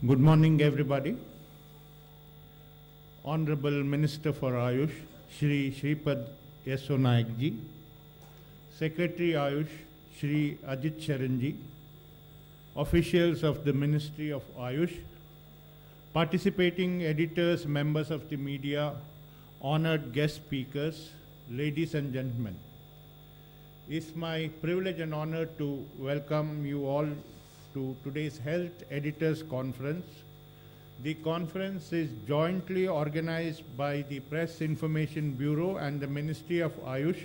Good morning, everybody. Honorable Minister for Ayush, Shri Shripad Yesso Naik ji, Secretary Ayush, Shri Ajit Sharan ji, officials of the Ministry of Ayush, participating editors, members of the media, honored guest speakers, ladies and gentlemen. It's my privilege and honor to welcome you all to today's Health Editors Conference. The conference is jointly organized by the Press Information Bureau and the Ministry of Ayush.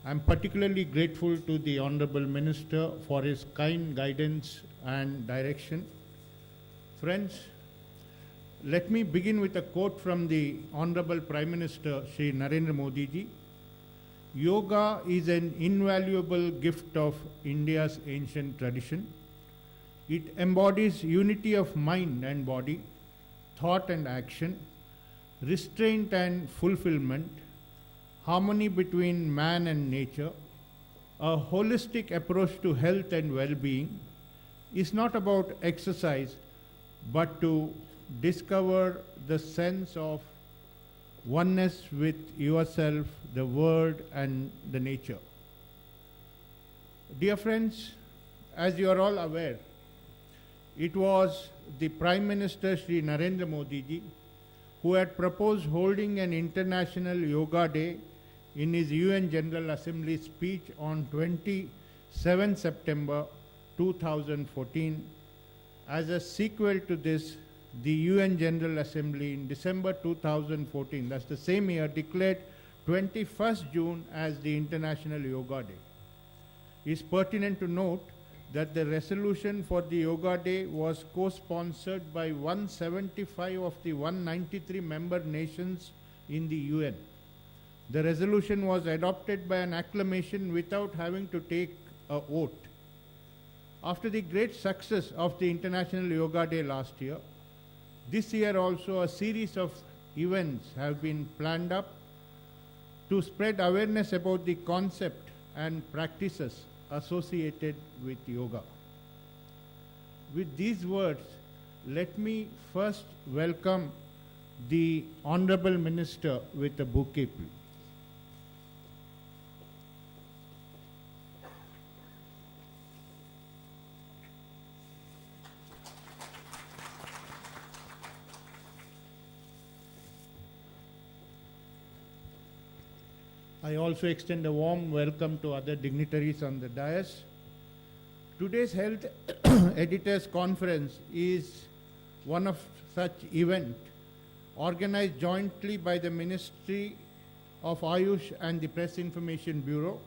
I'm particularly grateful to the Honorable Minister for his kind guidance and direction. Friends, let me begin with a quote from the Honorable Prime Minister, Shri Narendra Modi ji. Yoga is an invaluable gift of India's ancient tradition. It embodies unity of mind and body, thought and action, restraint and fulfillment, harmony between man and nature. A holistic approach to health and well-being is not about exercise, but to discover the sense of oneness with yourself, the world, and the nature. Dear friends, as you are all aware, it was the Prime Minister Shri Narendra Modi ji who had proposed holding an International Yoga Day in his UN General Assembly speech on 27 September 2014. As a sequel to this, the UN General Assembly in December 2014, that's the same year, declared 21st June as the International Yoga Day. It is pertinent to note that the resolution for the Yoga Day was co-sponsored by 175 of the 193 member nations in the UN. The resolution was adopted by an acclamation without having to take a vote. After the great success of the International Yoga Day last year, this year also a series of events have been planned up to spread awareness about the concept and practices associated with yoga. With these words, let me first welcome the Honorable Minister with a bouquet, please. I also extend a warm welcome to other dignitaries on the dais. Today's Health Editors Conference is one of such event organized jointly by the Ministry of Ayush and the Press Information Bureau.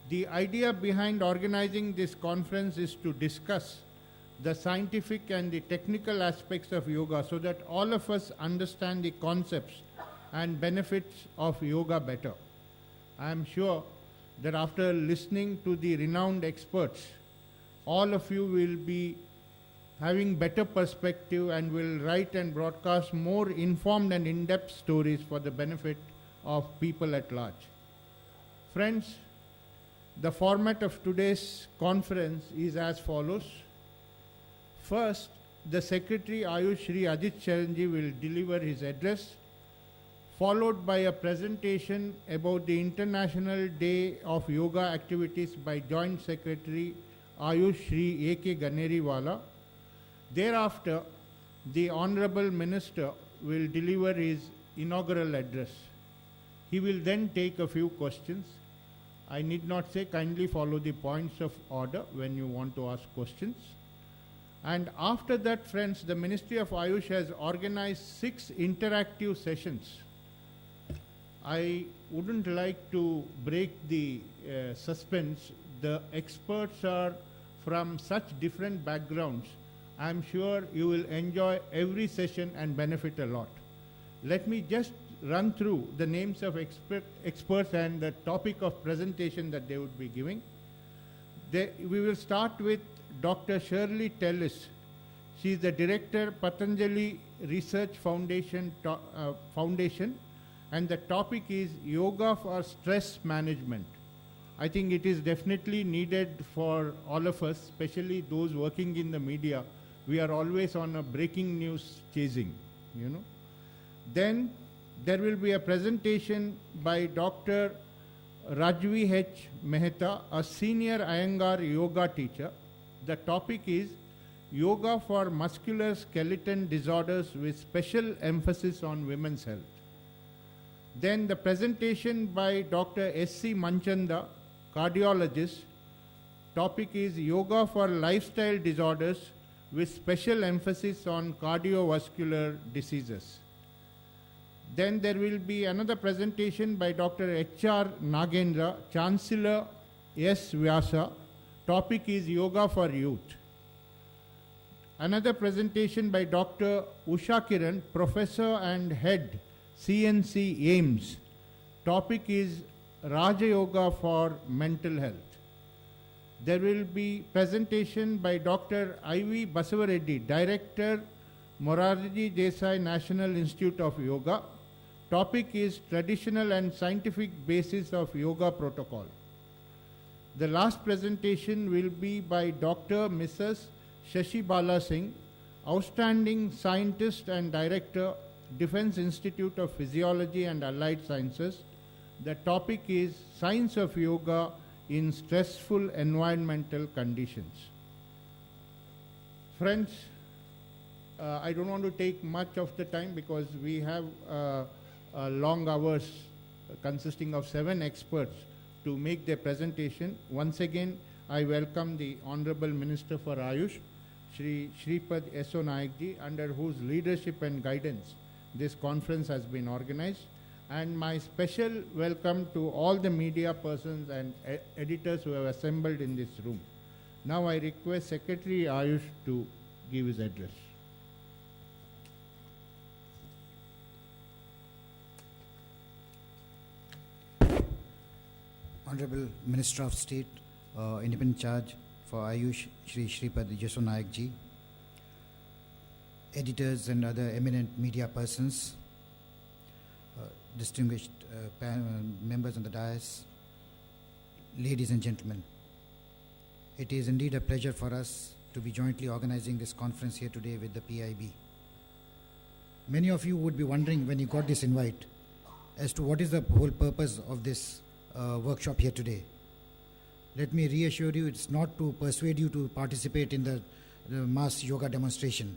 The idea behind organizing this conference is to discuss the scientific and the technical aspects of yoga so that all of us understand the concepts and benefits of yoga better. I am sure that after listening to the renowned experts, all of you will be having better perspective and will write and broadcast more informed and in-depth stories for the benefit of people at large. Friends, the format of today's conference is as follows. First, the Secretary Ayush Shri Ajit Sharan ji will deliver his address, followed by a presentation about the International Day of Yoga activities by Joint Secretary Ayush Shri A.K. Ganeriwala. Thereafter, the Honorable Minister will deliver his inaugural address. He will then take a few questions. I need not say kindly follow the points of order when you want to ask questions. And after that, friends, the Ministry of Ayush has organized 6 interactive sessions. I wouldn't like to break the suspense. The experts are from such different backgrounds. I'm sure you will enjoy every session and benefit a lot. Let me just run through the names of experts and the topic of presentation that they would be giving. We will start with Dr. Shirley Tellis. She is the Director, Patanjali Research Foundation, and the topic is Yoga for Stress Management. I think it is definitely needed for all of us, especially those working in the media, We are always on a breaking news chasing, you know. Then there will be a presentation by Dr. Rajvi H. Mehta, a senior Iyengar yoga teacher. The topic is Yoga for Muscular Skeleton Disorders with special emphasis on women's health. Then the presentation by Dr. S.C. Manchanda, cardiologist. Topic is Yoga for Lifestyle Disorders with special emphasis on cardiovascular diseases. Then there will be another presentation by Dr. H.R. Nagendra, Chancellor S. Vyasa. Topic is Yoga for Youth. Another presentation by Dr. Usha Kiran, Professor and Head, CNC AIMS. Topic is Raja Yoga for Mental Health. There will be presentation by Dr. I.V. Basavareddy, Director, Morarji Desai National Institute of Yoga. Topic is Traditional and Scientific Basis of Yoga Protocol. The last presentation will be by Dr. Mrs. Shashi Bala Singh, Outstanding Scientist and Director, Defense Institute of Physiology and Allied Sciences. The topic is Science of Yoga in Stressful Environmental Conditions. Friends, I don't want to take much of the time because we have long hours consisting of 7 experts to make their presentation. Once again, I welcome the Honorable Minister for Ayush, Shri Shripad Yesso Nayakji, under whose leadership and guidance this conference has been organized. And my special welcome to all the media persons and editors who have assembled in this room. Now I request Secretary Ayush to give his address. Honorable Minister of State, Independent Charge for Ayush, Shri Shripad Yesso Nayakji, editors and other eminent media persons, distinguished members on the dais, ladies and gentlemen. It is indeed a pleasure for us to be jointly organizing this conference here today with the PIB. Many of you would be wondering when you got this invite as to what is the whole purpose of this workshop here today. Let me reassure you, it's not to persuade you to participate in the mass yoga demonstration.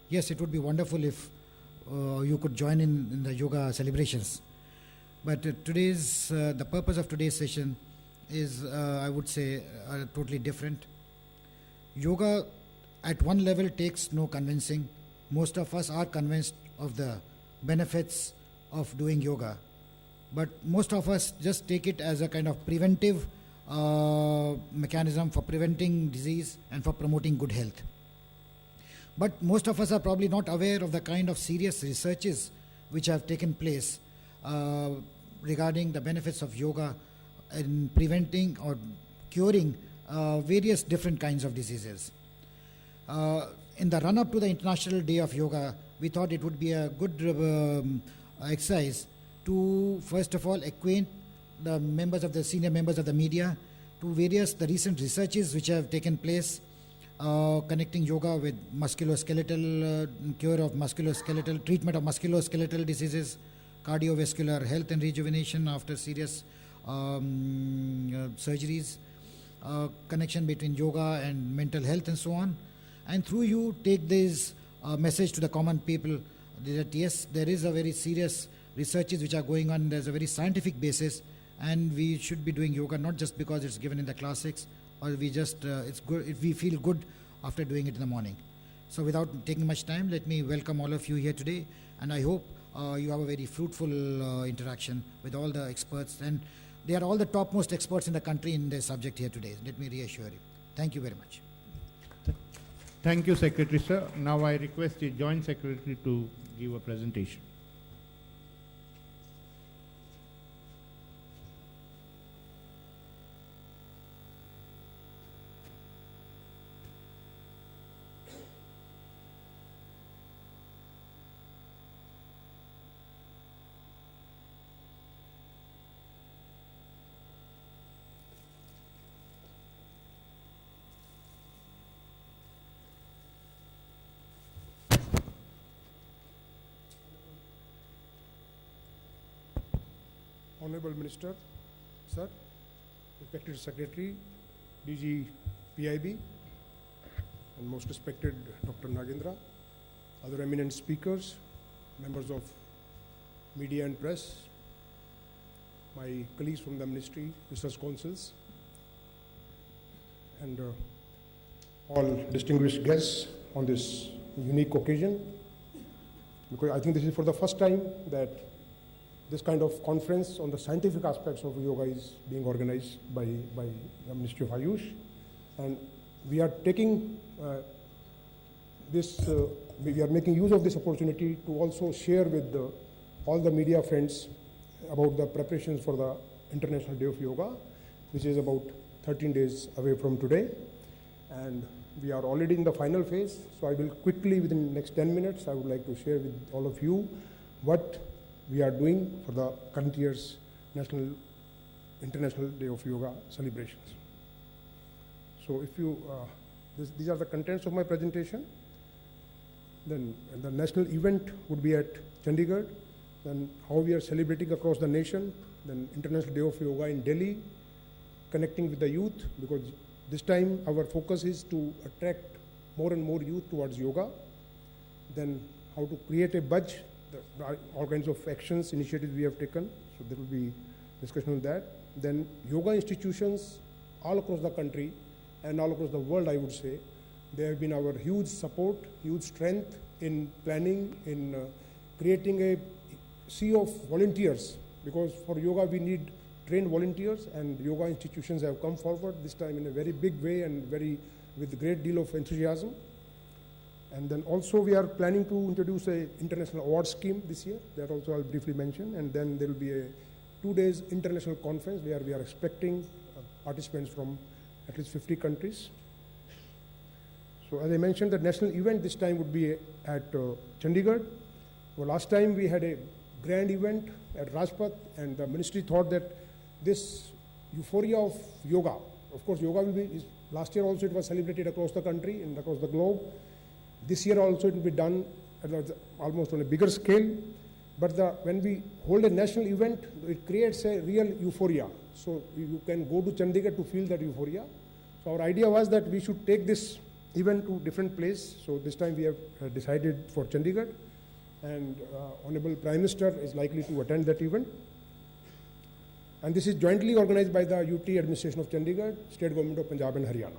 Yes, it would be wonderful if you could join in the yoga celebrations. But the purpose of today's session is, I would say, totally different. Yoga at one level takes no convincing. Most of us are convinced of the benefits of doing yoga. But most of us just take it as a kind of preventive mechanism for preventing disease and for promoting good health. But most of us are probably not aware of the kind of serious researches which have taken place regarding the benefits of yoga in preventing or curing various different kinds of diseases. In the run-up to the International Day of Yoga, we thought it would be a good exercise to first of all acquaint the senior members of the media to the recent researches which have taken place connecting yoga with musculoskeletal cure of musculoskeletal treatment of musculoskeletal diseases, cardiovascular health and rejuvenation after serious surgeries, connection between yoga and mental health and so on. And through you take this message to the common people that yes, there is a very serious researches which are going on, there's a very scientific basis, and we should be doing yoga not just because it's given in the classics or we just it's good if we feel good after doing it in the morning. So without taking much time, let me welcome all of you here today, and I hope you have a very fruitful interaction with all the experts, and they are all the topmost experts in the country in this subject here today. Let me reassure you. Thank you very much. Thank you, Secretary Sir. Now I request the Joint Secretary to give a presentation. Honorable Minister, Sir, respected Secretary, DG PIB, and most respected Dr. Nagendra, other eminent speakers, members of media and press, my colleagues from the Ministry, research councils, and all distinguished guests on this unique occasion, because I think this is for the first time that this kind of conference on the scientific aspects of yoga is being organized by the Ministry of Ayush. And we are taking we are making use of this opportunity to also share with all the media friends about the preparations for the International Day of Yoga, which is about 13 days away from today. And we are already in the final phase, so I will quickly, within the next 10 minutes, I would like to share with all of you what we are doing for the current year's International Day of Yoga celebrations. So if you, these are the contents of my presentation. Then the national event would be at Chandigarh. Then how we are celebrating across the nation. Then International Day of Yoga in Delhi, connecting with the youth, because this time our focus is to attract more and more youth towards yoga. Then how to create a buzz, all kinds of actions, initiatives we have taken. So there will be discussion on that. Then yoga institutions all across the country and all across the world, I would say, they have been our huge support, huge strength in planning, in creating a sea of volunteers, because for yoga we need trained volunteers, and yoga institutions have come forward this time in a very big way and with a great deal of enthusiasm. And then also we are planning to introduce an international award scheme this year. That also I'll briefly mention. And then there will be a 2 days international conference where we are expecting participants from at least 50 countries. So as I mentioned, the national event this time would be at Chandigarh. Well, last time we had a grand event at Rajpath, and the ministry thought that this euphoria of yoga, of course yoga will be, last year also it was celebrated across the country and across the globe. This year also it will be done almost on a bigger scale. But when we hold a national event, it creates a real euphoria. So you can go to Chandigarh to feel that euphoria. So our idea was that we should take this event to different place. So this time we have decided for Chandigarh, and Honorable Prime Minister is likely to attend that event. And this is jointly organized by the UT Administration of Chandigarh, State Government of Punjab and Haryana.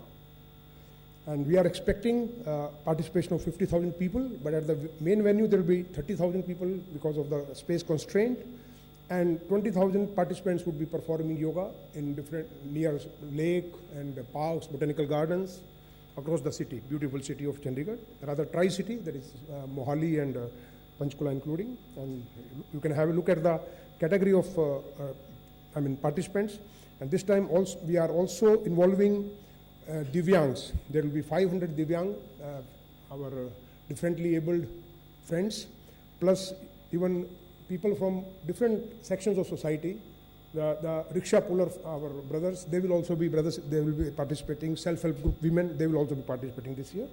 And we are expecting participation of 50,000 people, but at the main venue there will be 30,000 people because of the space constraint, and 20,000 participants would be performing yoga in different near lake and parks, botanical gardens across the city, beautiful city of Chandigarh, rather tri-city, that is Mohali and Panchkula including. And you can have a look at the category of participants. And this time also we are also involving Divyangs. There will be 500 Divyang, our differently abled friends, plus even people from different sections of society. The rickshaw puller, our brothers, they will also be brothers, they will be participating. Self-help group women, they will also be participating this year.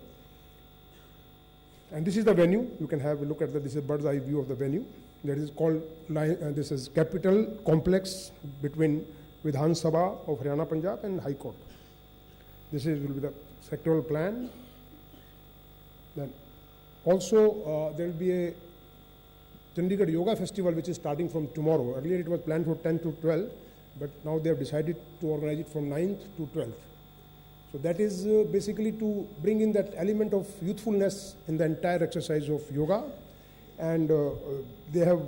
And this is the venue. You can have a look at this is a bird's eye view of the venue. That is called, this is Capital Complex between Vidhan Sabha of Haryana, Punjab and High Court. This will be the sectoral plan. Then also there will be a Chandigarh Yoga Festival which is starting from tomorrow. Earlier it was planned for 10 to 12, but now they have decided to organize it from 9th to 12th. So that is basically to bring in that element of youthfulness in the entire exercise of yoga. And they have,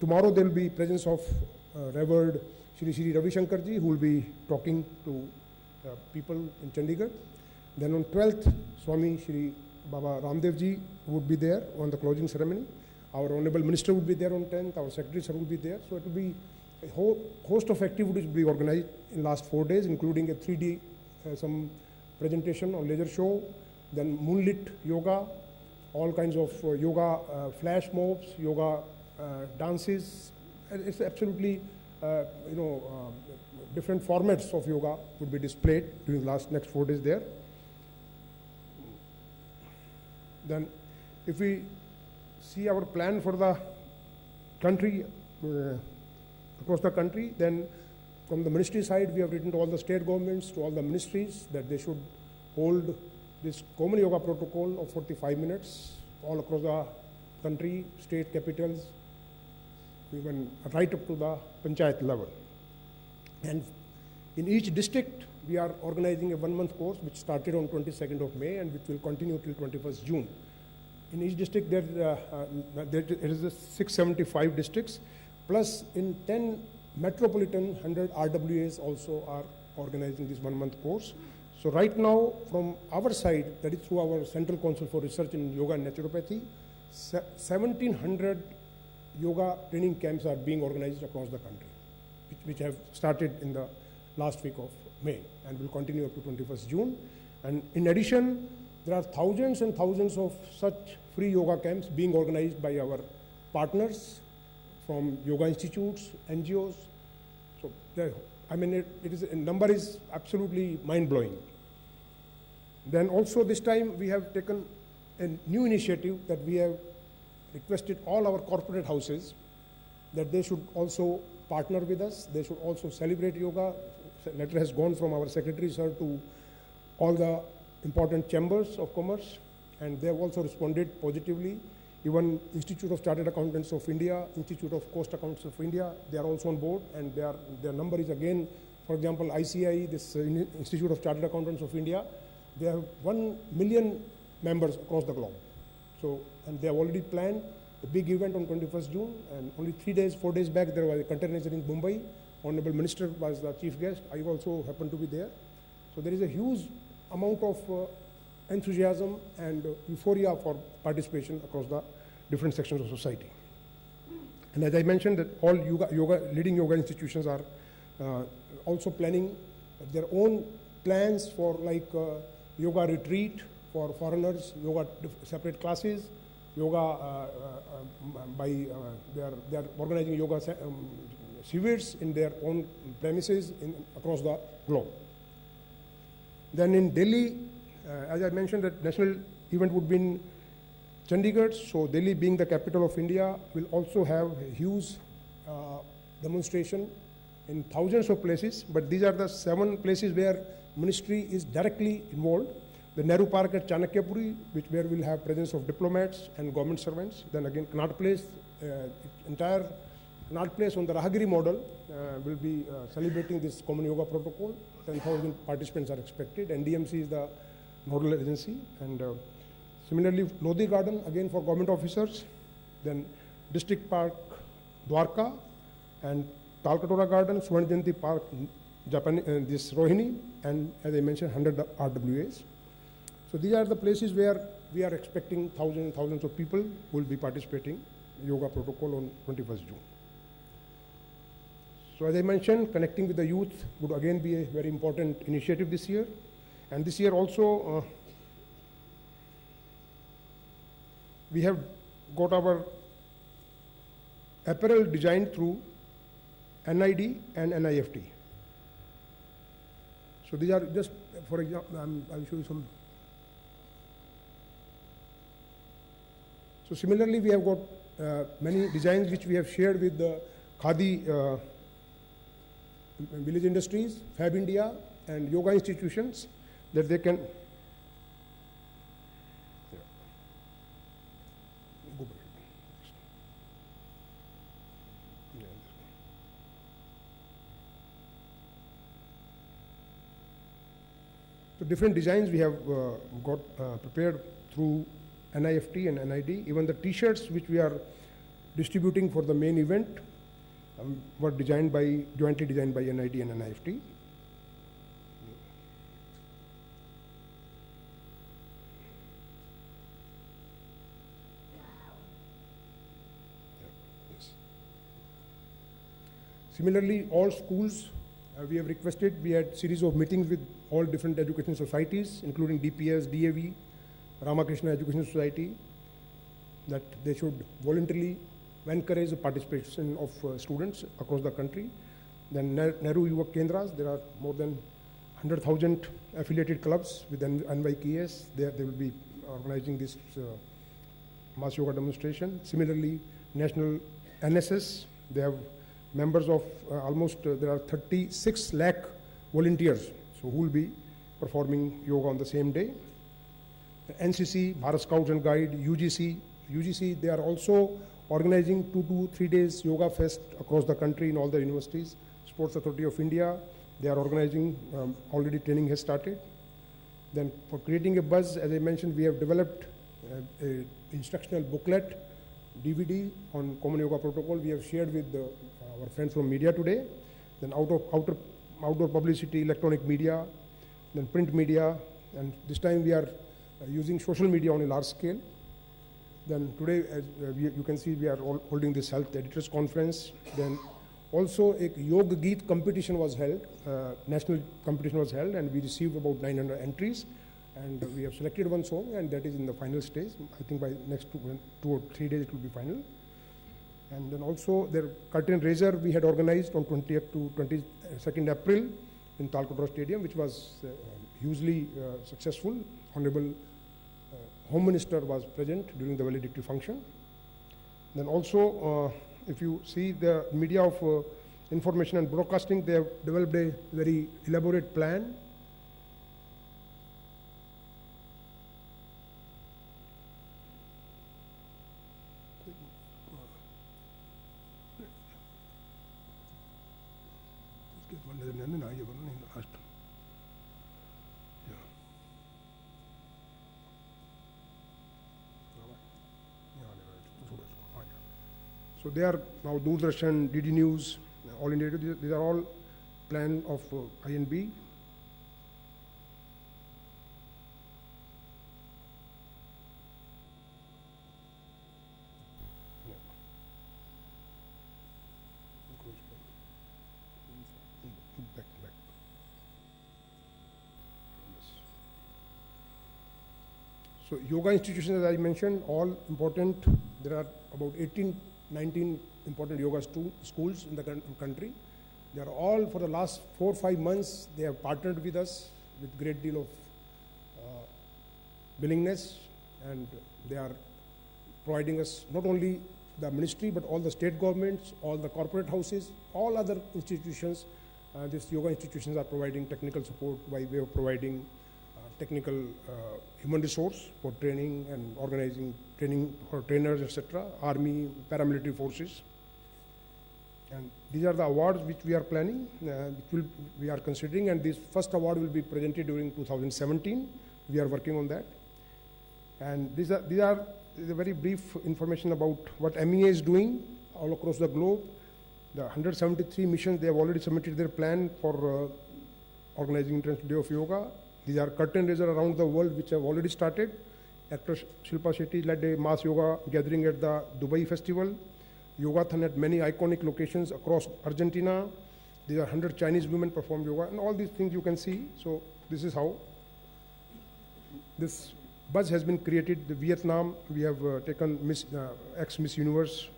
tomorrow there will be presence of Revered Shri Ravi Shankarji, who will be talking to people in Chandigarh. Then on 12th, Swami Shri Baba Ramdev Ji would be there on the closing ceremony. Our Honorable Minister would be there on 10th, our Secretary Sir will be there. So it will be a whole host of activities will be organized in last 4 days, including a 3D, some presentation on leisure show, then moonlit yoga, all kinds of yoga flash mobs, yoga dances. It's absolutely, different formats of yoga would be displayed during the next 4 days there. Then if we see our plan for the country, across the country. Then from the ministry side, we have written to all the state governments, to all the ministries, that they should hold this common yoga protocol of 45 minutes all across the country, state capitals, even right up to the panchayat level. And in each district, we are organizing a 1-month course which started on 22nd of May and which will continue till 21st June. In each district, there is 675 districts, plus in 10 metropolitan 100 RWAs also are organizing this 1-month course. So right now, from our side, that is through our Central Council for Research in Yoga and Naturopathy, 1,700 yoga training camps are being organized across the country, which have started in the last week of May and will continue up to 21st June. And in addition, there are thousands and thousands of such free yoga camps being organized by our partners from yoga institutes, NGOs. So, the number is absolutely mind-blowing. Then also this time we have taken a new initiative that we have requested all our corporate houses that they should also partner with us. They should also celebrate yoga. A letter has gone from our secretary, sir, to all the important chambers of commerce, and they have also responded positively. Even Institute of Chartered Accountants of India, Institute of Coast Accountants of India, they are also on board, and their number is again, for example, ICI, this Institute of Chartered Accountants of India, they have 1 million members across the globe. So, and they have already planned a big event on 21st June, and only 4 days back, there was a container in Mumbai. Honorable Minister was the chief guest. I also happened to be there. So there is a huge amount of enthusiasm and euphoria for participation across the different sections of society. And as I mentioned, that all leading yoga institutions are also planning their own plans for like yoga retreat for foreigners, yoga separate classes, yoga they are organizing yoga shivers in their own premises across the globe. Then in Delhi, as I mentioned, that national event would be in Chandigarh, so Delhi being the capital of India will also have a huge demonstration in thousands of places, but these are the 7 places where ministry is directly involved. The Nehru Park at Chanakyapuri, where we'll have presence of diplomats and government servants. Then again, Connaught Place, entire Connaught Place on the Rahagiri model will be celebrating this common yoga protocol. 10,000 participants are expected. NDMC is the nodal agency. And similarly, Lodi Garden, again for government officers. Then District Park, Dwarka, and Talkatora Garden, Swarn Jayanti Park, this Rohini, and as I mentioned, 100 RWAs. So these are the places where we are expecting thousands and thousands of people who will be participating in yoga protocol on 21st June. So as I mentioned, connecting with the youth would again be a very important initiative this year. And this year also, we have got our apparel designed through NID and NIFT. So these are just, for example, I'll show you some. So similarly, we have got many designs which we have shared with the Khadi village industries, Fab India, and yoga institutions that they can. Go back. So different designs we have got prepared through NIFT and NID. Even the T-shirts which we are distributing for the main event were jointly designed by NID and NIFT. Yes. Similarly, all schools, we have requested, we had series of meetings with all different education societies, including DPS, DAV, Ramakrishna Education Society, that they should voluntarily encourage the participation of students across the country. Then Nehru Yuvak Kendras, there are more than 100,000 affiliated clubs with NYKS. They will be organizing this mass yoga demonstration. Similarly, National NSS, they have members of almost there are 36 lakh volunteers, so who will be performing yoga on the same day. The NCC, Bharat Scouts and Guide, UGC, they are also organizing 2 to 3 days yoga fest across the country in all the universities. Sports Authority of India, they are organizing, already training has started. Then for creating a buzz, as I mentioned, we have developed a instructional booklet, DVD on Common Yoga Protocol. We have shared with our friends from media today. Then outdoor publicity, electronic media, then print media, and this time we are using social media on a large scale. Then today, as you can see, we are holding this Health Editors Conference. Then also a Yoga Geet competition was held, national competition was held, and we received about 900 entries. And we have selected one song, and that is in the final stage. I think by next 2 or 3 days it will be final. And then also their curtain raiser we had organized on 20th to 22nd April in Talkatora Stadium, which was hugely successful. Honorable Home Minister was present during the valedictory function. Then also, if you see the media of information and broadcasting, they have developed a very elaborate plan. So they are now Doordarshan, DD News, All India Radio. These are all plan of INB. So yoga institutions, as I mentioned, all important. There are about 19 important yoga schools in the country. They are all, for the last 4 or 5 months, they have partnered with us with great deal of willingness, and they are providing us not only the ministry, but all the state governments, all the corporate houses, all other institutions. These yoga institutions are providing technical support by way of providing technical human resource for training and organizing training for trainers, etc., army, paramilitary forces. And these are the awards which we are planning, we are considering, and this first award will be presented during 2017. We are working on that. And these are the very brief information about what MEA is doing all across the globe. The 173 missions, they have already submitted their plan for organizing International Day of Yoga. These are curtain raisers around the world which have already started. Actress Shilpa Shetty led a mass yoga gathering at the Dubai Festival. Yogathon at many iconic locations across Argentina. There are 100 Chinese women perform yoga, and all these things you can see. So this is how this buzz has been created. The Vietnam, we have taken ex-Miss Universe,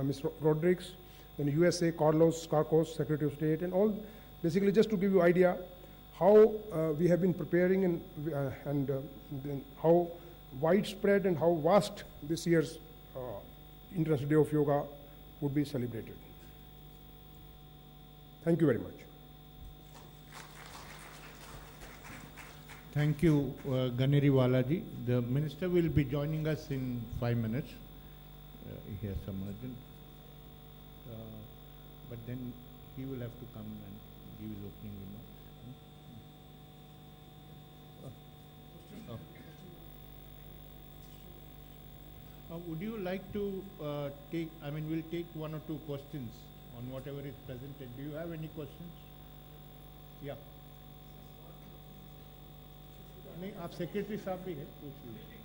Miss Rodriguez. Then USA, Carlos Carcos, Secretary of State, and all. Basically, just to give you idea how we have been preparing and then how widespread and how vast this year's International Day of Yoga would be celebrated. Thank you very much. Thank you, Ganeri Walaji. The Minister will be joining us in 5 minutes. He has some urgent. But then he will have to come and give his opening remarks. Would you like to take, we'll take 1 or 2 questions on whatever is presented. Do you have any questions? Yeah. नहीं, आप secretary साहब भी हैं, पूछ लीजिए.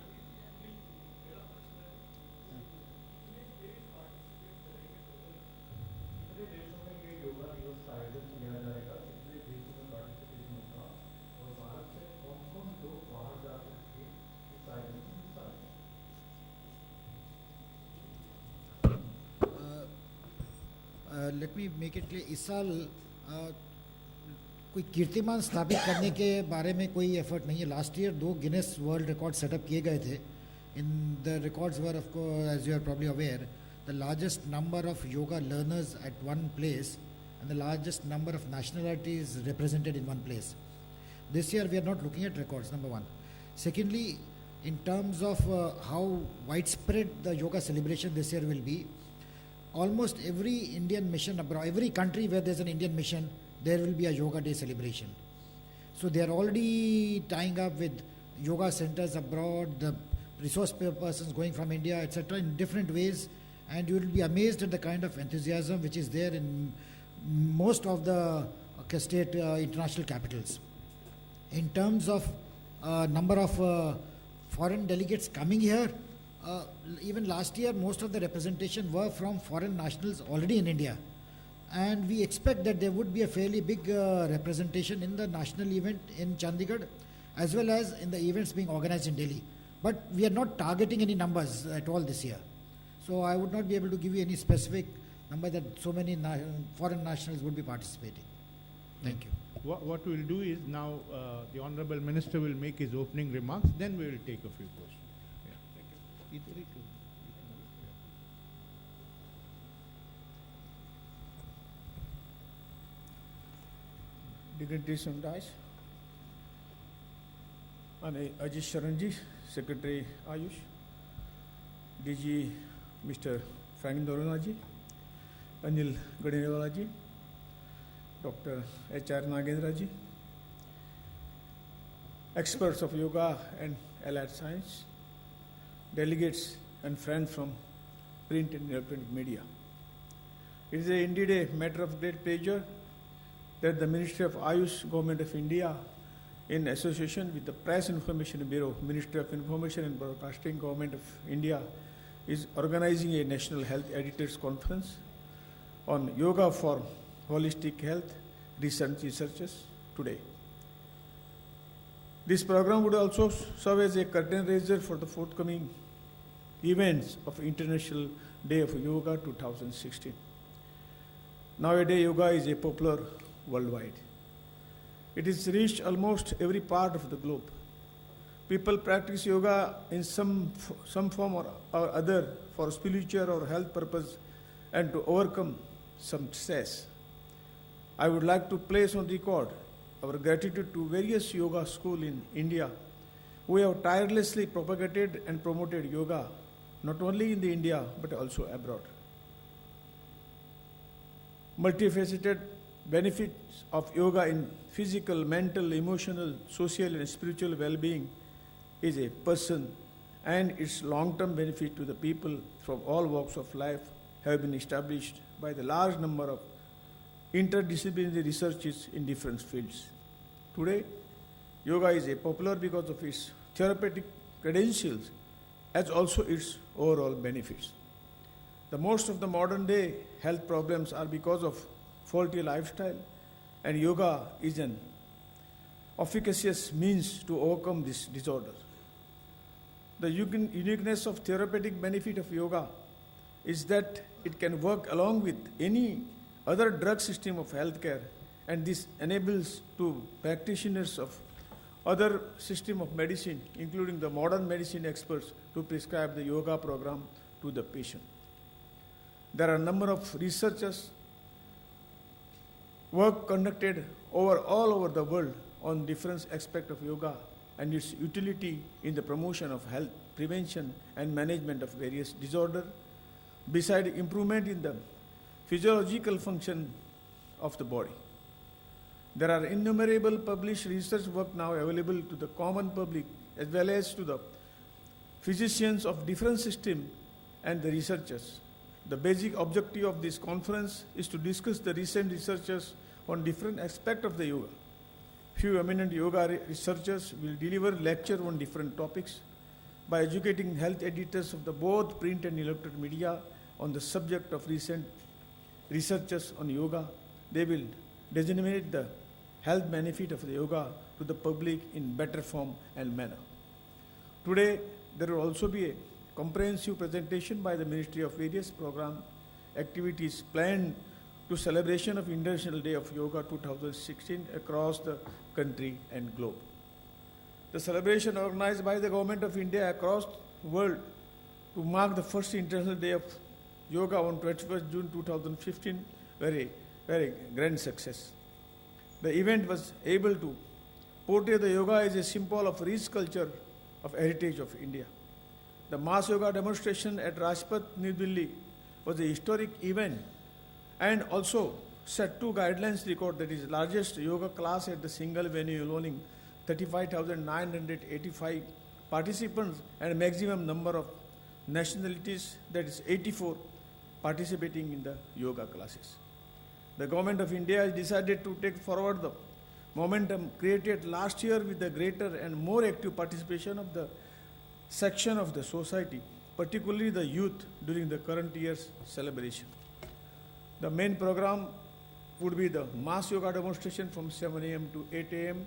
Let me make it clear, इस साल कोई कीर्तिमान स्थापित करने के बारे में कोई एफर्ट नहीं है. Last year 2 Guinness world record setup किए गए थे. In the records were of course, as you are probably aware, the largest number of yoga learners at one place and the largest number of nationalities represented in one place. This year we are not looking at records, number one. Secondly, in terms of how widespread the yoga celebration this year will be, almost every Indian mission abroad, every country where there's an Indian mission, there will be a yoga day celebration. So they are already tying up with yoga centers abroad, the resource persons going from India, etc., in different ways, and you will be amazed at the kind of enthusiasm which is there in most of the state international capitals. In terms of number of foreign delegates coming here, even last year most of the representation were from foreign nationals already in India, and we expect that there would be a fairly big representation in the national event in Chandigarh as well as in the events being organized in Delhi. But we are not targeting any numbers at all this year. So I would not be able to give you any specific number that so many foreign nationals would be participating. Thank you. What we'll do is now the Honorable Minister will make his opening remarks, then we will take a few questions. Yeah. Thank you. Dignitaries on dais, and Ajit Sharanji, Secretary Ayush, DG Mr. Frank Doronaji, Anil Gadinewalaji, Dr. H.R. Nagendraji, experts of yoga and allied science, delegates and friends from print and electronic media. It is indeed a matter of great pleasure that the Ministry of Ayush, Government of India, in association with the Press Information Bureau, Ministry of Information and Broadcasting, Government of India, is organizing a National Health Editors Conference on yoga for holistic health researchers today. This program would also serve as a curtain raiser for the forthcoming events of International Day of Yoga 2016. Nowadays, yoga is a popular worldwide. It is reached almost every part of the globe. People practice yoga in some form or other for spiritual or health purpose and to overcome some stress. I would like to place on record our gratitude to various yoga schools in India who have tirelessly propagated and promoted yoga not only in India but also abroad. Multifaceted benefits of yoga in physical, mental, emotional, social and spiritual well-being is a person, and its long-term benefit to the people from all walks of life have been established by the large number of interdisciplinary researches in different fields. Today, yoga is a popular because of its therapeutic credentials as also its overall benefits. The most of the modern day health problems are because of faulty lifestyle, and yoga is an efficacious means to overcome this disorder. The uniqueness of therapeutic benefit of yoga is that it can work along with any other drug system of healthcare, and this enables to practitioners of other system of medicine, including the modern medicine experts, to prescribe the yoga program to the patient. There are a number of researchers work conducted all over the world on different aspects of yoga and its utility in the promotion of health, prevention and management of various disorders, beside improvement in the physiological function of the body. There are innumerable published research work now available to the common public as well as to the physicians of different systems and the researchers. The basic objective of this conference is to discuss the recent researches on different aspects of the yoga. Few eminent yoga researchers will deliver lecture on different topics. By educating health editors of the both print and electronic media on the subject of recent researches on yoga, they will disseminate the health benefit of the yoga to the public in better form and manner. Today, there will also be a comprehensive presentation by the Ministry of various program activities planned to celebration of International Day of Yoga 2016 across the country and globe. The celebration organized by the Government of India across the world to mark the first International Day of yoga on 21st June 2015, very grand success. The event was able to portray the yoga as a symbol of rich culture of heritage of India. The mass yoga demonstration at Rajpath, New Delhi was a historic event and also set two guidelines record, that is largest yoga class at the single venue enrolling 35,985 participants and maximum number of nationalities, that is 84, participating in the yoga classes. The Government of India has decided to take forward the momentum created last year with the greater and more active participation of the section of the society, particularly the youth, during the current year's celebration. The main program would be the mass yoga demonstration from 7 a.m. to 8 a.m.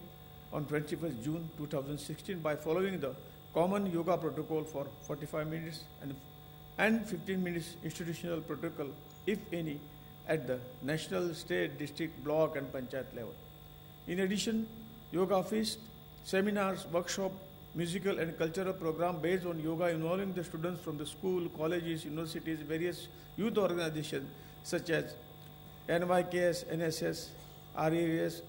on 21st June 2016 by following the common yoga protocol for 45 minutes and 15 minutes institutional protocol, if any, at the national, state, district, block and panchayat level. In addition, yoga feast, seminars, workshop, musical and cultural program based on yoga involving the students from the school, colleges, universities, various youth organizations such as NYKS, NSS, RAS,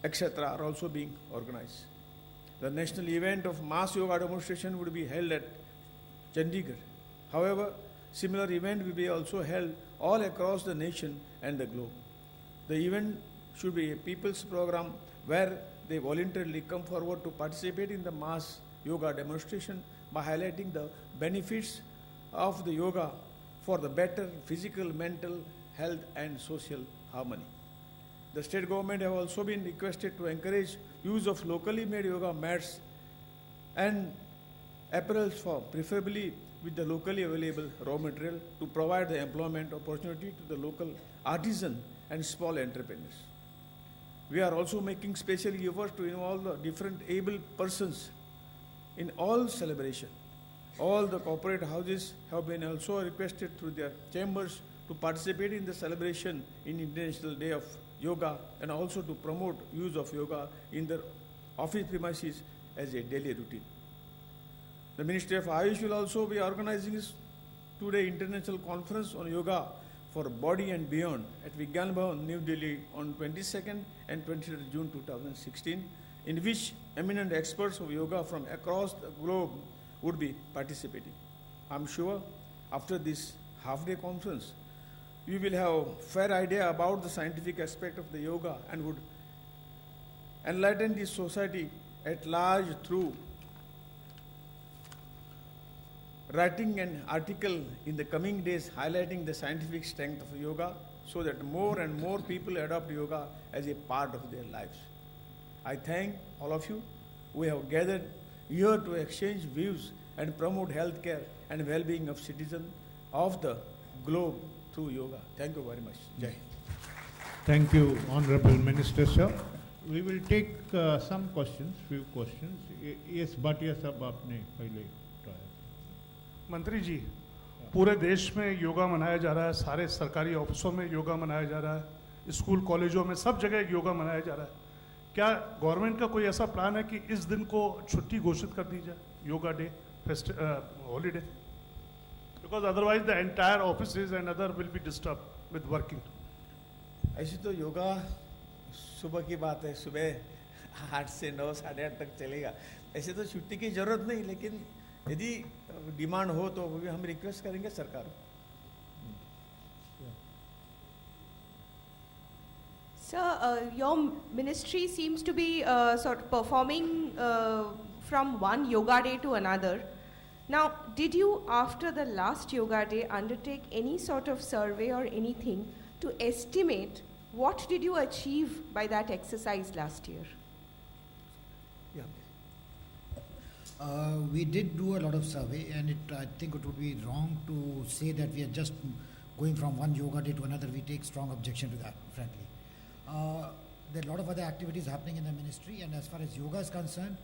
etc. are also being organized. The national event of mass yoga demonstration would be held at Chandigarh. However, similar event will be also held all across the nation and the globe. The event should be a people's program where they voluntarily come forward to participate in the mass yoga demonstration by highlighting the benefits of the yoga for the better physical, mental health and social harmony. The state government have also been requested to encourage use of locally made yoga mats and apparels for preferably with the locally available raw material to provide the employment opportunity to the local artisan and small entrepreneurs. We are also making special efforts to involve the different able persons in all celebration. All the corporate houses have been also requested through their chambers to participate in the celebration in International Day of Yoga and also to promote use of yoga in their office premises as a daily routine. The Ministry of Ayush will also be organizing this two-day international conference on yoga for body and beyond at Vigyan Bhavan, New Delhi on 22nd and 23rd June 2016, in which eminent experts of yoga from across the globe would be participating. I'm sure after this half-day conference, we will have a fair idea about the scientific aspect of the yoga and would enlighten the society at large through writing an article in the coming days highlighting the scientific strength of yoga so that more and more people adopt yoga as a part of their lives. I thank all of you who have gathered here to exchange views and promote healthcare and well-being of citizens of the globe through yoga. Thank you very much. Jai Hind. Thank you, Honorable Minister, sir. We will take some questions, few questions. Yes, Bhatia sahab, aapne pehle उठाया. मंत्री जी, पूरे देश में योगा मनाया जा रहा है, सारे सरकारी ऑफिसों में योगा मनाया जा रहा है, स्कूल कॉलेजों में सब जगह योगा मनाया जा रहा है. क्या गवर्नमेंट का कोई ऐसा प्लान है कि इस दिन को छुट्टी घोषित कर दी जाए, yoga day, holiday? Because otherwise the entire offices and other will be disturb with working. ऐसी तो योगा सुबह की बात है, सुबह 8 से 9, 8:30 तक चलेगा. ऐसे तो छुट्टी की जरूरत नहीं, लेकिन यदि डिमांड हो तो भी हम रिक्वेस्ट करेंगे सरकार को. Sir, your ministry seems to be sort of performing from one yoga day to another. Now, did you, after the last yoga day, undertake any sort of survey or anything to estimate what did you achieve by that exercise last year? Yeah. We did do a lot of survey, and I think it would be wrong to say that we are just going from one yoga day to another. We take strong objection to that, frankly. There are a lot of other activities happening in the ministry, and as far as yoga is concerned,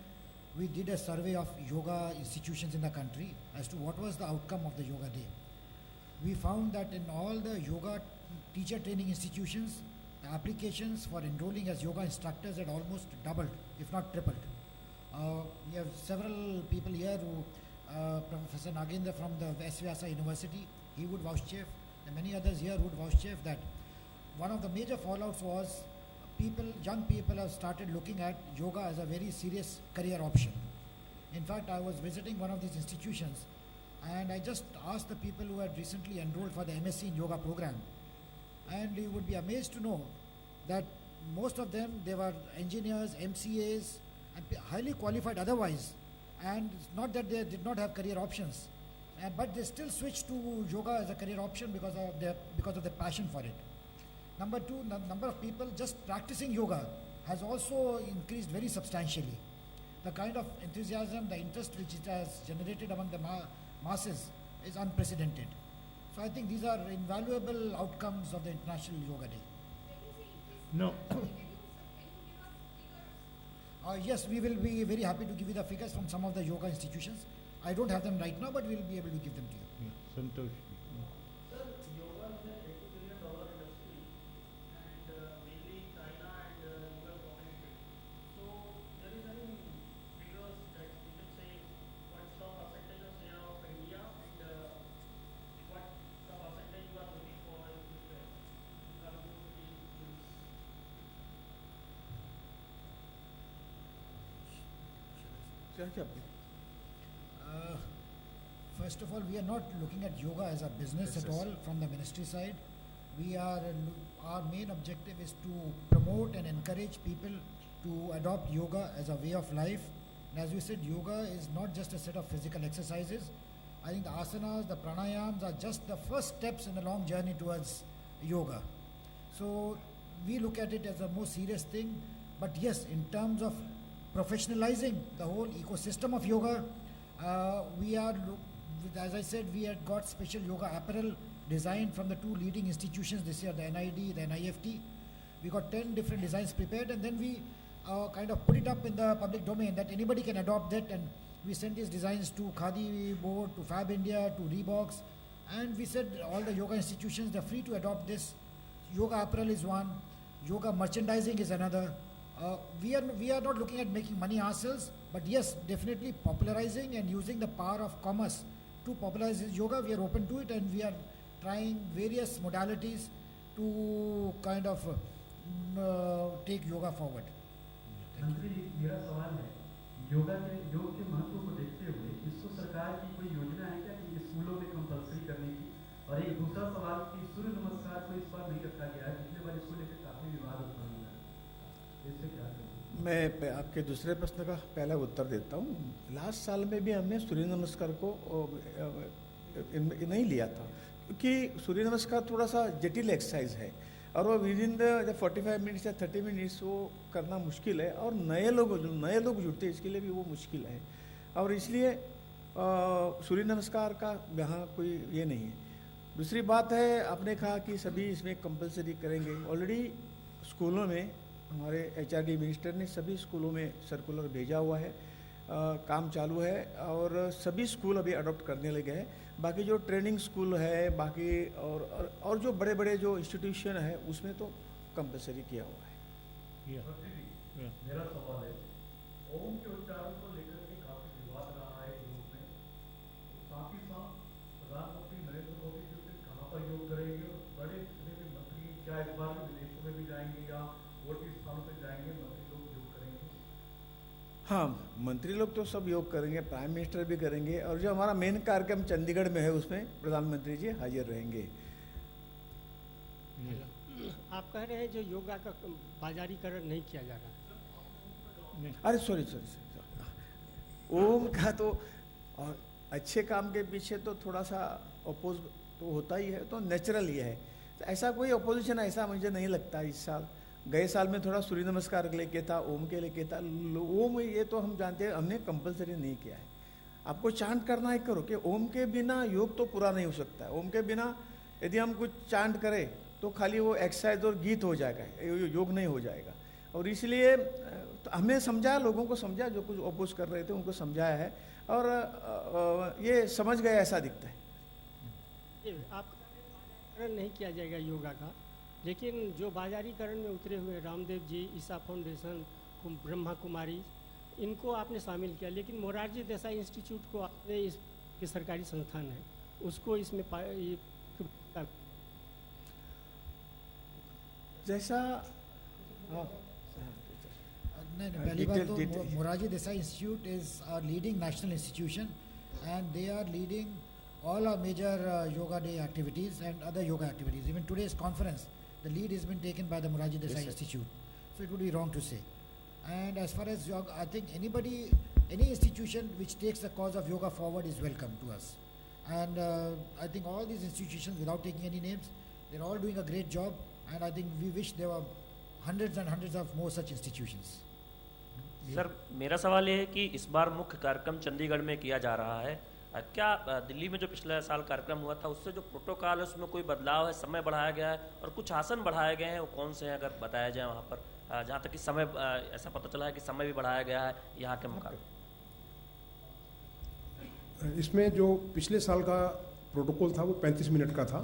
we did a survey of yoga institutions in the country as to what was the outcome of the yoga day. We found that in all the yoga teacher training institutions, the applications for enrolling as yoga instructors had almost doubled, if not tripled. We have several people here who, Professor Nagendra from the S. Vyasa University, he would vouchsafe. and many others here would vouchsafe that one of the major fallouts was young people have started looking at yoga as a very serious career option. In fact, I was visiting one of these institutions and I just asked the people who had recently enrolled for the MSc in yoga program, and you would be amazed to know that most of them, they were engineers, MCAs, and highly qualified otherwise, and it's not that they did not have career options, but they still switched to yoga as a career option because of their passion for it. Number two, the number of people just practicing yoga has also increased very substantially. The kind of enthusiasm, the interest which it has generated among the masses is unprecedented. So I think these are invaluable outcomes of the International Yoga Day. No. Yes, we will be very happy to give you the figures from some of the yoga institutions. I don't have them right now, but we'll be able to give them to you. Yeah, Santosh. Sir, yoga is an $80 billion industry, and mainly China and US dominated. So, there is any figures that you can say what's the percentage of share of India and what the percentage you are looking for in future in terms of the First of all, we are not looking at yoga as a business at all from the ministry side. Our main objective is to promote and encourage people to adopt yoga as a way of life. And as we said, yoga is not just a set of physical exercises. I think the asanas, the pranayams are just the first steps in a long journey towards yoga. So we look at it as a more serious thing. But yes, in terms of professionalizing the whole ecosystem of yoga, as I said, we had got special yoga apparel designed from the two leading institutions this year, the NID, the NIFT. We got 10 different designs prepared, and then we kind of put it up in the public domain that anybody can adopt that, and we sent these designs to Khadi Board, to Fab India, to Reeboks, and we said all the yoga institutions, they're free to adopt this. Yoga apparel is one, yoga merchandising is another. We are not looking at making money ourselves, but yes, definitely popularizing and using the power of commerce to popularize yoga. We are open to it, and we are trying various modalities to kind of take yoga forward. मंत्री जी, मेरा सवाल है, योग के महत्व को देखते हुए इसको सरकार की कोई योजना है क्या कि स्कूलों में कंपल्सरी करने की? और एक दूसरा सवाल कि सूर्य नमस्कार को इस बार नहीं रखा गया है, पिछले बार इसको लेकर काफी विवाद उत्पन्न हुआ है, इससे क्या करें? मैं आपके दूसरे प्रश्न का पहला उत्तर देता हूँ। लास्ट साल में भी हमने सूर्य नमस्कार को नहीं लिया था, क्योंकि सूर्य नमस्कार थोड़ा सा जटिल एक्सरसाइज है और वो विद इन द 45 मिनट्स या 30 मिनट्स वो करना मुश्किल है, और नए लोग जुड़ते हैं इसके लिए भी वो मुश्किल है, और इसलिए सूर्य नमस्कार का यहाँ कोई ये नहीं है। दूसरी बात है, आपने कहा कि सभी इसमें कंपलसरी करेंगे। ऑलरेडी स्कूलों में हमारे HRD मिनिस्टर ने सभी स्कूलों में सर्कुलर भेजा हुआ है, काम चालू है, और सभी स्कूल अभी अडॉप्ट करने लगे हैं। बाकी जो ट्रेनिंग स्कूल है, बाकी और जो बड़े बड़े जो इंस्टीट्यूशन है उसमें तो कंपलसरी किया हुआ है। मेरा सवाल है, ओम के उच्चारण को लेकर के काफी विवाद रहा है योग में, साथ ही साथ प्रधानमंत्री नरेंद्र मोदी जी फिर कहाँ पर योग करेंगे, और बड़े मंत्री क्या इस बार विदेशों में भी जाएंगे या और भी स्थानों पर जाएंगे, मंत्री लोग योग करेंगे? हाँ, मंत्री लोग तो सब योग करेंगे, प्राइम मिनिस्टर भी करेंगे, और जो हमारा मेन कार्यक्रम चंडीगढ़ में है उसमें प्रधानमंत्री जी हाजिर रहेंगे। आप कह रहे हैं जो योगा का बाजारीकरण नहीं किया जा रहा है। अरे सॉरी, ओम का तो अच्छे काम के पीछे तो थोड़ा सा अपोज तो होता ही है, तो नेचुरल ही है, तो ऐसा कोई अपोजिशन ऐसा मुझे नहीं लगता इस साल। गए साल में थोड़ा सूर्य नमस्कार के लेके था, ओम के लेके था। ओम ये तो हम जानते हैं, हमने कंपलसरी नहीं किया है। आपको चांट करना है करो, कि ओम के बिना योग तो पूरा नहीं हो सकता है। ओम के बिना यदि हम कुछ चांट करें तो खाली वो एक्सरसाइज और गीत हो जाएगा, योग नहीं हो जाएगा। और इसलिए तो हमें समझाया, लोगों को समझा, जो कुछ अपोज कर रहे थे उनको समझाया है, और ये समझ गए ऐसा दिखता है। आप नहीं किया जाएगा योगा का, लेकिन जो बाजारीकरण में उतरे हुए रामदेव जी, ईसा फाउंडेशन, ब्रह्मा कुमारी, इनको आपने शामिल किया, लेकिन मोरारजी देसाई इंस्टीट्यूट को आपने इस सरकारी संस्थान है उसको इसमें जैसा नहीं, पहली बात तो detail. Morarji Desai institute is our leading national institution and they are leading all our major yoga day activities and other yoga activities. Even today's conference, the lead has been taken by the Moraji Desai Institute. So it would be wrong to say. And as far as yoga, I think any institution which takes the cause of yoga forward is welcome to us. And I think all these institutions, without taking any names, they're all doing a great job. And I think we wish there were hundreds and hundreds of more such institutions. Sir मेरा सवाल ये है कि इस बार मुख्य कार्यक्रम चंडीगढ़ में किया जा रहा है, क्या दिल्ली में जो पिछले साल कार्यक्रम हुआ था उससे जो प्रोटोकॉल है उसमें कोई बदलाव है, समय बढ़ाया गया है और कुछ आसन बढ़ाए गए हैं, वो कौन से हैं अगर बताया जाए वहाँ पर? जहाँ तक कि समय ऐसा पता चला है कि समय भी बढ़ाया गया है यहाँ के मुकाबले। इसमें जो पिछले साल का प्रोटोकॉल था वो 35 मिनट का था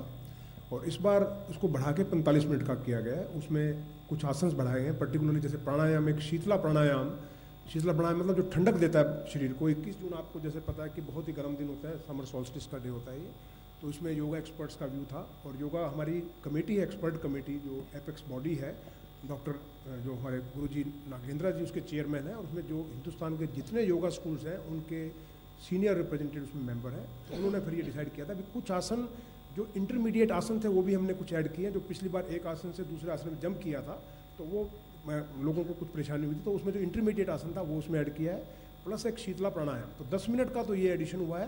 और इस बार उसको बढ़ा के 45 मिनट का किया गया है। उसमें कुछ आसन बढ़ाए गए हैं, पर्टिकुलरली जैसे प्राणायाम, एक शीतला प्राणायाम मतलब जो ठंडक देता है शरीर को। 21 जून आपको जैसे पता है कि बहुत ही गर्म दिन होता है, समर सॉल्स्टिस का डे होता है ये, तो इसमें योगा एक्सपर्ट्स का व्यू था और योगा हमारी कमेटी है, एक्सपर्ट कमेटी जो एपेक्स बॉडी है, डॉक्टर जो हमारे गुरुजी नागेंद्र जी उसके चेयरमैन हैं और उसमें जो हिंदुस्तान के जितने योगा स्कूल्स हैं उनके सीनियर रिप्रेजेंटेटिव उसमें मेंबर हैं। तो उन्होंने फिर ये डिसाइड किया था कि कुछ आसन जो इंटरमीडिएट आसन थे वो भी हमने कुछ ऐड किए हैं। जो पिछली बार एक आसन से दूसरे आसन में जंप किया था तो वो लोगों को कुछ परेशानी हुई थी, तो उसमें जो इंटरमीडिएट आसन था वो उसमें ऐड किया है, प्लस एक शीतला प्राणायाम। तो 10 मिनट का तो ये एडिशन हुआ है,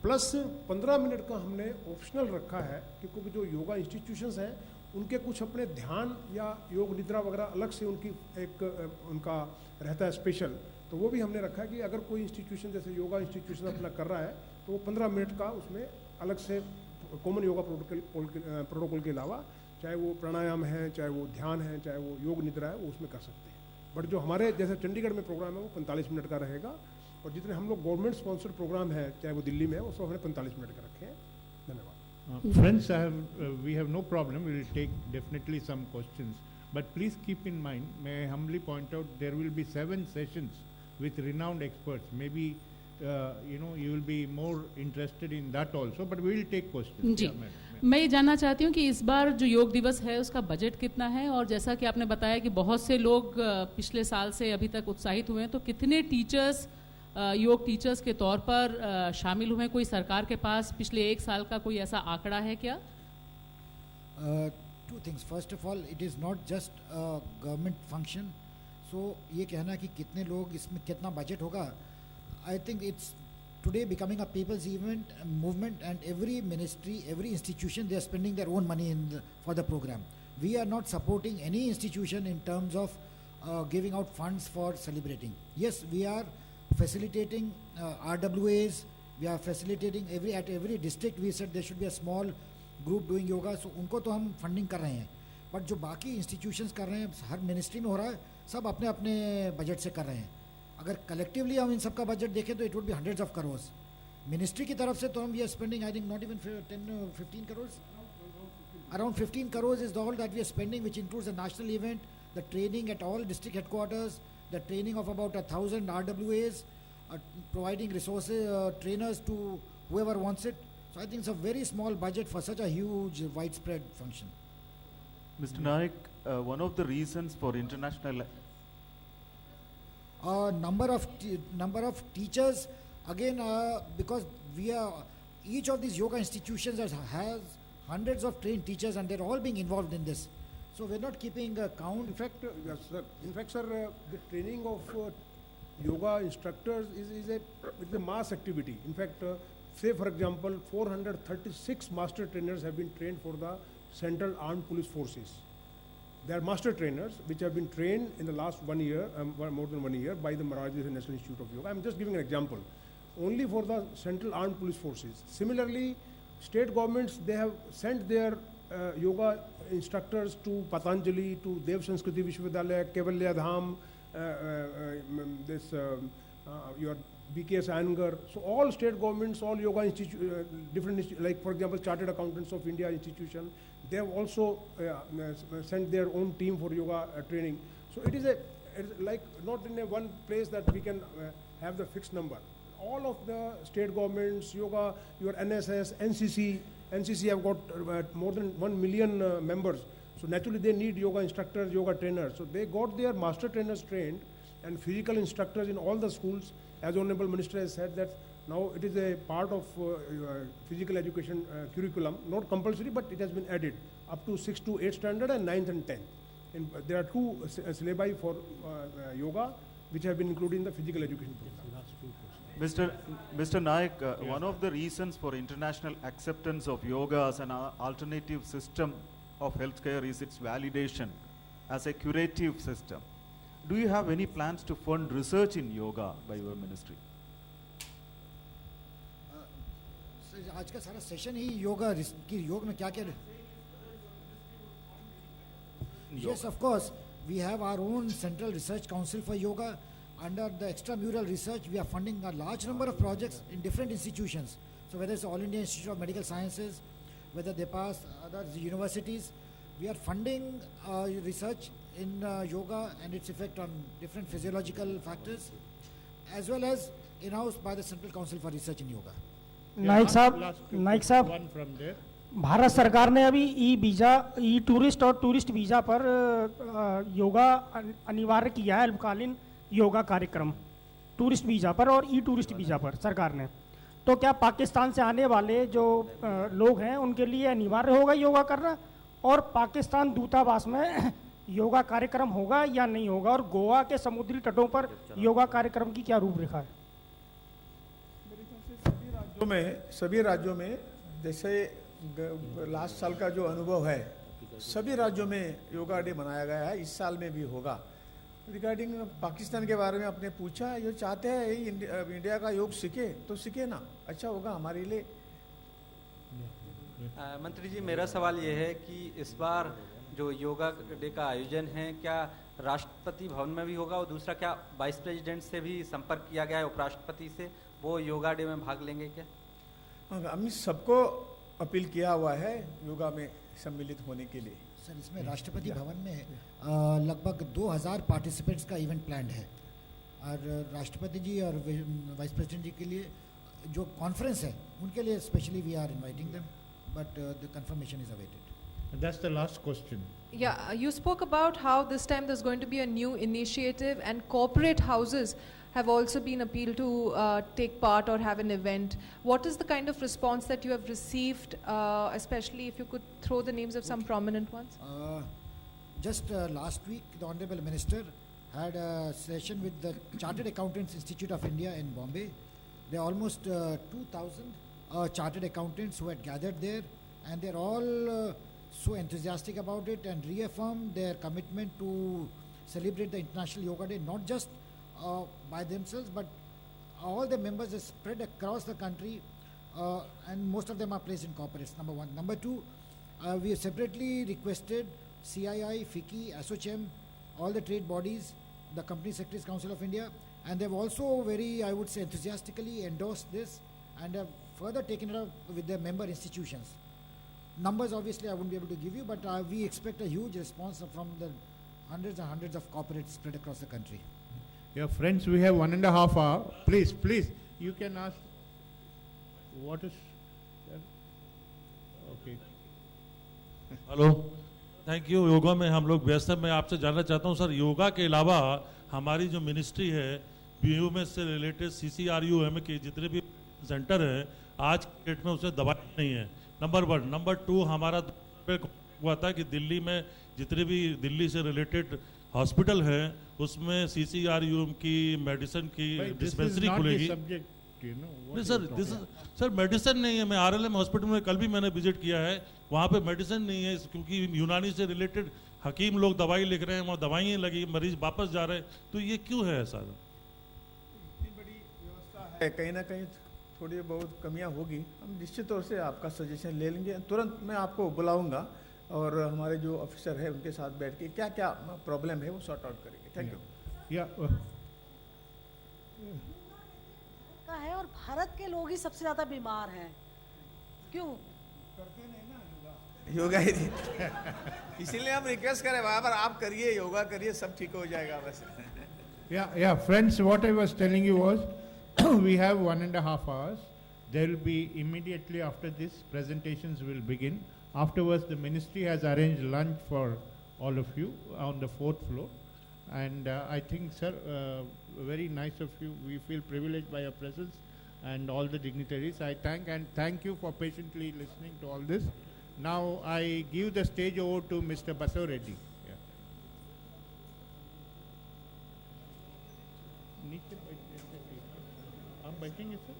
प्लस 15 मिनट का हमने ऑप्शनल रखा है क्योंकि जो योगा इंस्टीट्यूशंस हैं उनके कुछ अपने ध्यान या योग निद्रा वगैरह अलग से उनकी एक उनका रहता है स्पेशल, तो वो भी हमने रखा है कि अगर कोई इंस्टीट्यूशन जैसे योगा इंस्टीट्यूशन अपना कर रहा है तो वो 15 मिनट का उसमें अलग से कॉमन योगा प्रोटोकॉल के अलावा चाहे वो प्राणायाम है, चाहे वो ध्यान है, चाहे वो योग निद्रा है, वो उसमें कर सकते हैं। बट जो हमारे जैसे चंडीगढ़ में प्रोग्राम है वो 45 मिनट का रहेगा और जितने हम लोग गवर्नमेंट स्पॉन्सर्ड प्रोग्राम है चाहे वो दिल्ली में है वो सब हमने 45 मिनट का रखे हैं। धन्यवाद। Friends, we have no problem. We will take definitely some questions. But please keep in mind, may I humbly point out, there will be 7 sessions with renowned experts. Maybe, you will be more interested in that also, but we will take questions. Ji, Yeah, madam. मैं ये जानना चाहती हूँ कि इस बार जो योग दिवस है उसका बजट कितना है और जैसा कि आपने बताया कि बहुत से लोग पिछले साल से अभी तक उत्साहित हुए हैं, तो कितने टीचर्स योग टीचर्स के तौर पर शामिल हुए हैं? कोई सरकार के पास पिछले 1 साल का कोई ऐसा आंकड़ा है क्या? Two things. First of all, it is not just a government function. So ये कहना कि कितने लोग इसमें कितना बजट होगा, I think it's today becoming a people's movement, and every ministry, every institution, they are spending their own money for the program. We are not supporting any institution in terms of giving out funds for celebrating. Yes, we are facilitating RWAs, we are facilitating at every district we said there should be a small group doing yoga, so उनको तो हम funding कर रहे हैं, but जो बाकी institutions कर रहे हैं हर मिनिस्ट्री में हो रहा है, सब अपने अपने बजट से कर रहे हैं. अगर कलेक्टिवली हम इन सब का बजट देखें तो it would be hundreds of crores. Ministry की तरफ से तो हम we are spending I think not even 10-15 crores, around 15 crores is all that we are spending, which includes the national event, the training at all district headquarters, the training of about 1,000 RWAs, providing resources, trainers to whoever wants it. So I think it's a very small budget for such a huge, widespread function. Mr. Naik, one of the reasons for international Number of teachers, again, because we are, each of these yoga institutions has hundreds of trained teachers and they're all being involved in this. So we're not keeping a count. In fact, yes, sir. In fact, sir, the training of yoga instructors is a mass activity. In fact, say for example, 436 master trainers have been trained for the Central Armed Police Forces. They are master trainers which have been trained in the last 1 year, more than 1 year, by the Moraji Desai National Institute of Yoga. I'm just giving an example. Only for the Central Armed Police Forces. Similarly, state governments, they have sent their yoga instructors to Patanjali, to Dev Sanskriti Vishwavidyalaya, Kevalya Dham, your BKS Iyengar. So all state governments, all yoga different like for example Chartered Accountants of India institution, they have also sent their own team for yoga training. So it is like not in a one place that we can have the fixed number. All of the state governments, yoga, your NSS, NCC have got more than 1 million members. So naturally they need yoga instructors, yoga trainers. So they got their master trainers trained and physical instructors in all the schools. As Honorable Minister has said that now it is a part of physical education curriculum, not compulsory, but it has been added up to 6th to 8th standard and 9th and 10th. And there are two syllabi for yoga which have been included in the physical education program. Mr. Naik, one of the reasons for international acceptance of yoga as an alternative system of healthcare is its validation as a curative system. Do you have any plans to fund research in yoga by your ministry? आज का सारा session ही योगा की योग में क्या क्या Yes, of course. We have our own Central Research Council for Yoga. Under the extramural research, we are funding a large number of projects in different institutions. So whether it's All India Institute of Medical Sciences, whether they pass other universities, we are funding research in yoga and its effect on different physiological factors, as well as in-house by the Central Council for Research in Yoga. Naik साहब One from there. Bharat सरकार ने अभी ई tourist और tourist visa पर योगा अनिवार्य किया है, अल्पकालीन योगा कार्यक्रम टूरिस्ट वीज़ा पर और ई टूरिस्ट वीज़ा पर सरकार ने। तो क्या पाकिस्तान से आने वाले जो लोग हैं उनके लिए अनिवार्य होगा योगा करना, और पाकिस्तान दूतावास में योगा कार्यक्रम होगा या नहीं होगा, और गोवा के समुद्री तटों पर योगा कार्यक्रम की क्या रूपरेखा है? सभी राज्यों में जैसे लास्ट साल का जो अनुभव है, सभी राज्यों में योगा डे मनाया गया है, इस साल में भी होगा। रिगार्डिंग पाकिस्तान के बारे में आपने पूछा, जो चाहते हैं इंडिया का योग सीखे तो सीखे ना, अच्छा होगा हमारे लिए। मंत्री जी, मेरा सवाल ये है कि इस बार जो योगा डे का आयोजन है क्या राष्ट्रपति भवन में भी होगा, और दूसरा क्या वाइस प्रेसिडेंट से भी संपर्क किया गया है, उपराष्ट्रपति से, वो योगा डे में भाग लेंगे क्या? हमने सबको अपील किया हुआ है योगा में सम्मिलित होने के लिए। सर, इसमें राष्ट्रपति भवन में लगभग 2000 पार्टिसिपेंट्स का इवेंट प्लान्ड है, और राष्ट्रपति जी और वाइस प्रेसिडेंट जी के लिए जो कॉन्फ्रेंस है उनके लिए specially we are inviting them, but the confirmation is awaited. That's the last question. Yeah, you spoke about how this time there's going to be a new initiative and corporate houses have also been appealed to take part or have an event. What is the kind of response that you have received, especially if you could throw the names of some prominent ones? Just last week, the Honorable Minister had a session with the Chartered Accountants Institute of India in Bombay. There are almost 2,000 chartered accountants who had gathered there, and they're all so enthusiastic about it and reaffirmed their commitment to celebrate the International Yoga Day, not just by themselves, but all the members are spread across the country, and most of them are placed in corporates, number one. Number two, we have separately requested CII, FICCI, ASSOCHAM, all the trade bodies, the Company Secretaries Council of India, and they've also very, I would say, enthusiastically endorsed this and have further taken it up with their member institutions. Numbers obviously I wouldn't be able to give you, but we expect a huge response from the hundreds and hundreds of corporates spread across the country. Yeah, friends, we have 1.5 hours. Please, you can ask. What is that? Okay. Hello, thank you. Yoga में हम लोग व्यस्त हैं। मैं आपसे जानना चाहता हूँ सर, योगा के अलावा हमारी जो मिनिस्ट्री है, बीयूएमएस से रिलेटेड CCRUM के जितने भी सेंटर हैं, आज के डेट में उससे दवाई नहीं है, नंबर 1। नंबर 2, हमारा हुआ था कि दिल्ली में जितने भी दिल्ली से रिलेटेड हॉस्पिटल हैं उसमें CCRUM की मेडिसिन की डिस्पेंसरी खुलेगी। नहीं सर, मेडिसिन नहीं है। मैं RLM हॉस्पिटल में कल भी मैंने विजिट किया है, वहाँ पे मेडिसिन नहीं है, क्योंकि यूनानी से रिलेटेड हकीम लोग दवाई लिख रहे हैं, वहाँ दवाइयाँ लगी, मरीज वापस जा रहे हैं, तो ये क्यों है ऐसा? इतनी बड़ी व्यवस्था है, कहीं ना कहीं थोड़ी बहुत कमियां होगी। हम निश्चित तौर से आपका सजेशन ले लेंगे, तुरंत मैं आपको बुलाऊंगा और हमारे जो ऑफिसर है उनके साथ बैठ के क्या क्या प्रॉब्लम है वो सॉर्ट आउट करेंगे। Thank you. का है और भारत के लोग ही सबसे ज्यादा बीमार हैं, क्यों? करते नहीं ना योगा ही इसीलिए हम रिक्वेस्ट करें बराबर आप करिए, योगा करिए, सब ठीक हो जाएगा बस। Yeah, friends, what I was telling you was we have 1.5 hours. There will be immediately after this presentations will begin. Afterwards, the ministry has arranged lunch for all of you on the 4th floor. And I think, sir, very nice of you. We feel privileged by your presence and all the dignitaries. I thank you for patiently listening to all this. Now I give the stage over to Mr. Basav Reddy. Yeah. नीचे बैठेंगे sir?